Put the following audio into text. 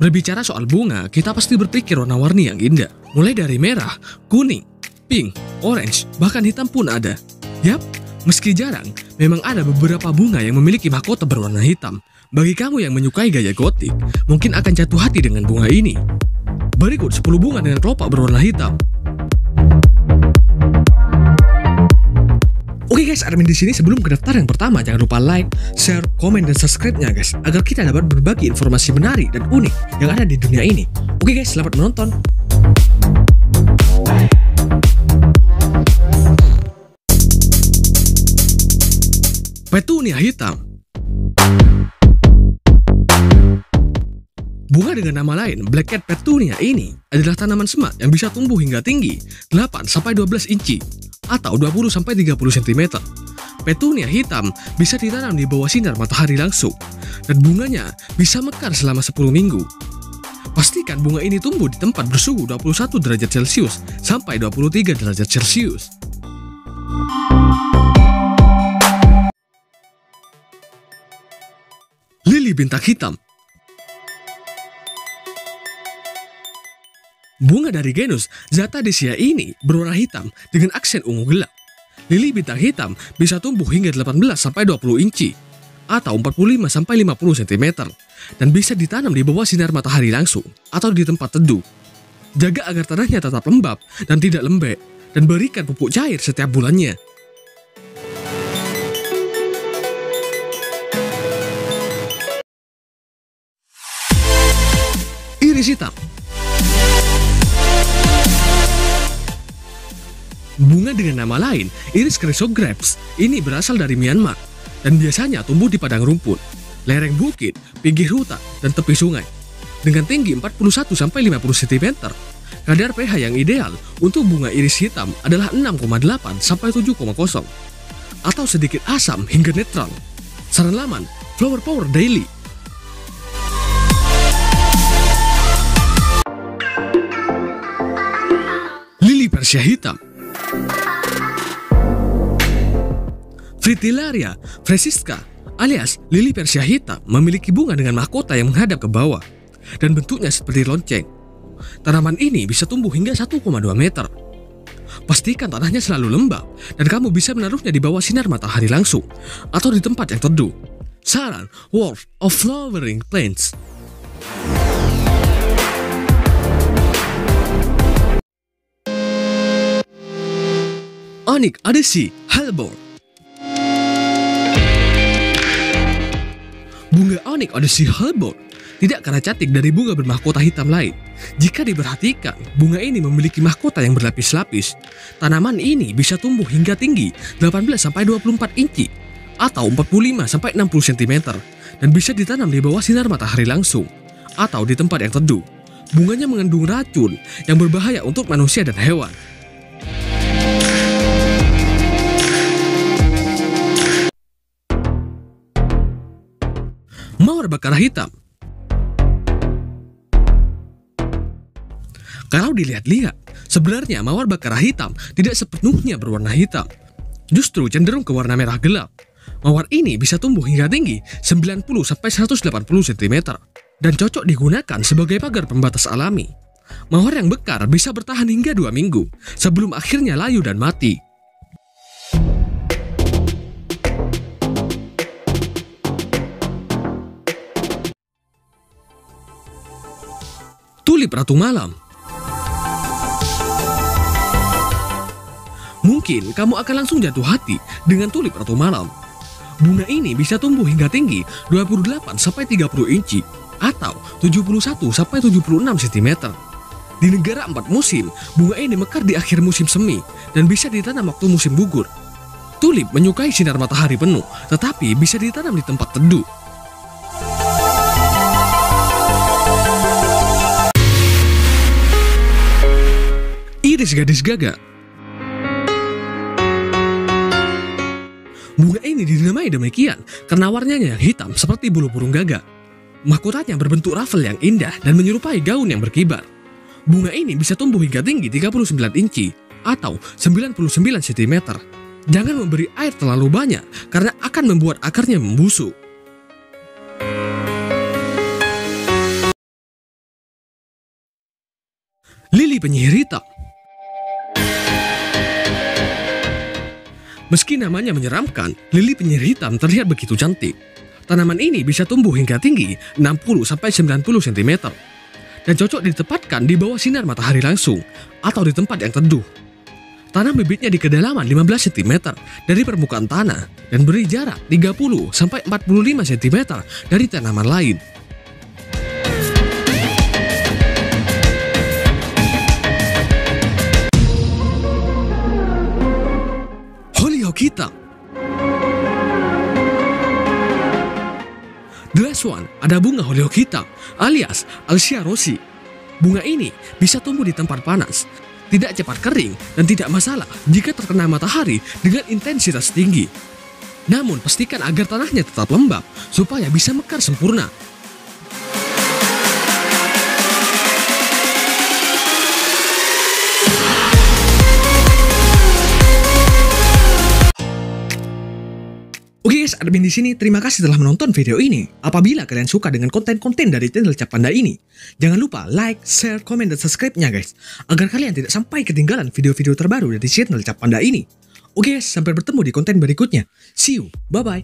Berbicara soal bunga, kita pasti berpikir warna-warni yang indah. Mulai dari merah, kuning, pink, orange, bahkan hitam pun ada. Yap, meski jarang, memang ada beberapa bunga yang memiliki mahkota berwarna hitam. Bagi kamu yang menyukai gaya gotik, mungkin akan jatuh hati dengan bunga ini. Berikut 10 bunga dengan kelopak berwarna hitam. Oke guys, admin di sini sebelum ke daftar yang pertama, jangan lupa like, share, komen, dan subscribe-nya guys, agar kita dapat berbagi informasi menarik dan unik yang ada di dunia ini. Oke guys, selamat menonton. Petunia hitam. Bunga dengan nama lain, Black Cat Petunia ini adalah tanaman semak yang bisa tumbuh hingga tinggi 8-12 inci atau 20-30 cm. Petunia hitam bisa ditanam di bawah sinar matahari langsung dan bunganya bisa mekar selama 10 minggu. Pastikan bunga ini tumbuh di tempat bersuhu 21 derajat Celcius sampai 23 derajat Celcius. Lili bintang hitam. Bunga dari genus Zatadisia ini berwarna hitam dengan aksen ungu gelap. Lili bintang hitam bisa tumbuh hingga 18-20 inci atau 45-50 cm dan bisa ditanam di bawah sinar matahari langsung atau di tempat teduh. Jaga agar tanahnya tetap lembab dan tidak lembek dan berikan pupuk cair setiap bulannya. Iris hitam. Bunga dengan nama lain, Iris Chrysographs, ini berasal dari Myanmar dan biasanya tumbuh di padang rumput, lereng bukit, pinggir hutan, dan tepi sungai. Dengan tinggi 41-50 cm, kadar pH yang ideal untuk bunga iris hitam adalah 6,8-7,0 atau sedikit asam hingga netral. Saran laman, Flower Power Daily. Lili Persia hitam. Fritillaria fresiska alias lili Persia hitam memiliki bunga dengan mahkota yang menghadap ke bawah dan bentuknya seperti lonceng. Tanaman ini bisa tumbuh hingga 1,2 meter. Pastikan tanahnya selalu lembab dan kamu bisa menaruhnya di bawah sinar matahari langsung atau di tempat yang teduh. Saran, World of Flowering Plants. Onyx Odyssey Hellebore. Bunga Onyx Odyssey Hellebore tidak kalah cantik dari bunga bermahkota hitam lain. Jika diperhatikan, bunga ini memiliki mahkota yang berlapis-lapis. Tanaman ini bisa tumbuh hingga tinggi 18-24 inci atau 45-60 cm dan bisa ditanam di bawah sinar matahari langsung atau di tempat yang teduh. Bunganya mengandung racun yang berbahaya untuk manusia dan hewan. Mawar bakara hitam. Kalau dilihat-lihat, sebenarnya mawar bakara hitam tidak sepenuhnya berwarna hitam. Justru cenderung ke warna merah gelap. Mawar ini bisa tumbuh hingga tinggi 90-180 cm dan cocok digunakan sebagai pagar pembatas alami. Mawar yang bekar bisa bertahan hingga 2 minggu sebelum akhirnya layu dan mati. Tulip Ratu Malam. Mungkin kamu akan langsung jatuh hati dengan tulip Ratu Malam. Bunga ini bisa tumbuh hingga tinggi 28-30 inci atau 71-76 cm. Di negara 4 musim, bunga ini mekar di akhir musim semi dan bisa ditanam waktu musim gugur. Tulip menyukai sinar matahari penuh, tetapi bisa ditanam di tempat teduh. Iris gadis gagak. Bunga ini dinamai demikian karena warnanya yang hitam seperti bulu burung gagak. Mahkotanya berbentuk raffle yang indah dan menyerupai gaun yang berkibar. Bunga ini bisa tumbuh hingga tinggi 39 inci atau 99 cm. Jangan memberi air terlalu banyak karena akan membuat akarnya membusuk. Lili penyihir hitam. Meski namanya menyeramkan, lili penyihir hitam terlihat begitu cantik. Tanaman ini bisa tumbuh hingga tinggi 60-90 cm dan cocok ditempatkan di bawah sinar matahari langsung atau di tempat yang teduh. Tanam bibitnya di kedalaman 15 cm dari permukaan tanah dan beri jarak 30-45 cm dari tanaman lain. Hollyhock hitam. The last one, ada bunga hollyhock hitam alias Alsia rossi. Bunga ini bisa tumbuh di tempat panas, tidak cepat kering dan tidak masalah jika terkena matahari dengan intensitas tinggi. Namun pastikan agar tanahnya tetap lembab supaya bisa mekar sempurna. Oke guys, admin di sini terima kasih telah menonton video ini. Apabila kalian suka dengan konten-konten dari channel Cap Panda ini, jangan lupa like, share, komen, dan subscribe-nya guys, agar kalian tidak sampai ketinggalan video-video terbaru dari channel Cap Panda ini. Oke guys, sampai bertemu di konten berikutnya. See you, bye-bye.